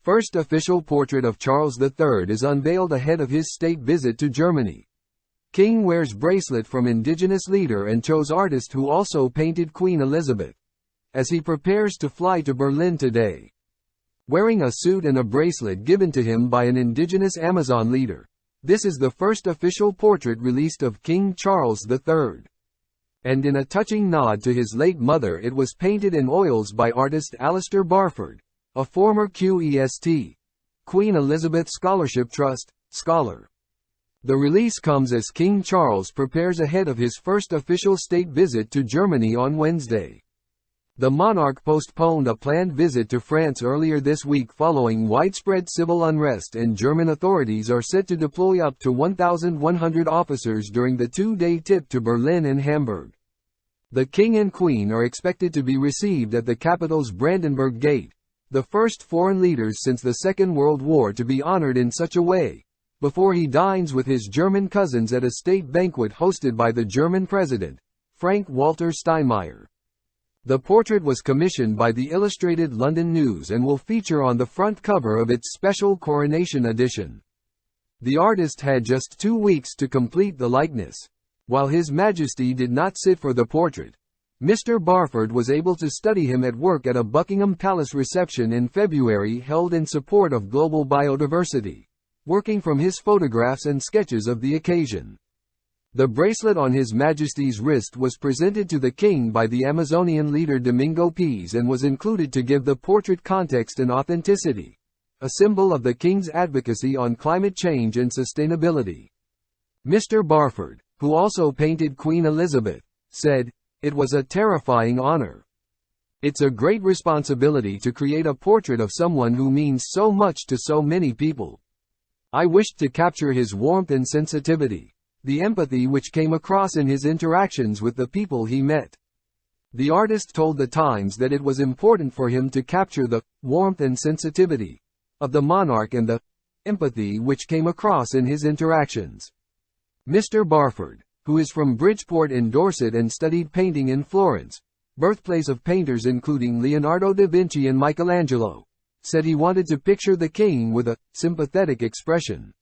first official portrait of Charles III is unveiled ahead of his state visit to Germany. King wears bracelet from indigenous leader and chose artist who also painted Queen Elizabeth, as he prepares to fly to Berlin today. Wearing a suit and a bracelet given to him by an indigenous Amazon leader, this is the first official portrait released of King Charles III. And in a touching nod to his late mother, it was painted in oils by artist Alistair Barford, a former QEST, Queen Elizabeth Scholarship Trust, scholar. The release comes as King Charles prepares ahead of his first official state visit to Germany on Wednesday. The monarch postponed a planned visit to France earlier this week following widespread civil unrest, and German authorities are set to deploy up to 1,100 officers during the two-day trip to Berlin and Hamburg. The King and Queen are expected to be received at the capital's Brandenburg Gate, the first foreign leaders since the Second World War to be honored in such a way, before he dines with his German cousins at a state banquet hosted by the German president, Frank-Walter Steinmeier. The portrait was commissioned by the Illustrated London News and will feature on the front cover of its special Coronation edition. The artist had just 2 weeks to complete the likeness. While His Majesty did not sit for the portrait, Mr. Barford was able to study him at work at a Buckingham Palace reception in February held in support of global biodiversity, working from his photographs and sketches of the occasion. The bracelet on His Majesty's wrist was presented to the King by the Amazonian leader Domingo Pease and was included to give the portrait context and authenticity, a symbol of the King's advocacy on climate change and sustainability. Mr. Barford, who also painted Queen Elizabeth, said, "It was a terrifying honor. It's a great responsibility to create a portrait of someone who means so much to so many people. I wished to capture his warmth and sensitivity, the empathy which came across in his interactions with the people he met." The artist told The Times that it was important for him to capture the warmth and sensitivity of the monarch and the empathy which came across in his interactions. Mr. Barford, who is from Bridgeport in Dorset and studied painting in Florence, birthplace of painters including Leonardo da Vinci and Michelangelo, said he wanted to picture the King with a sympathetic expression.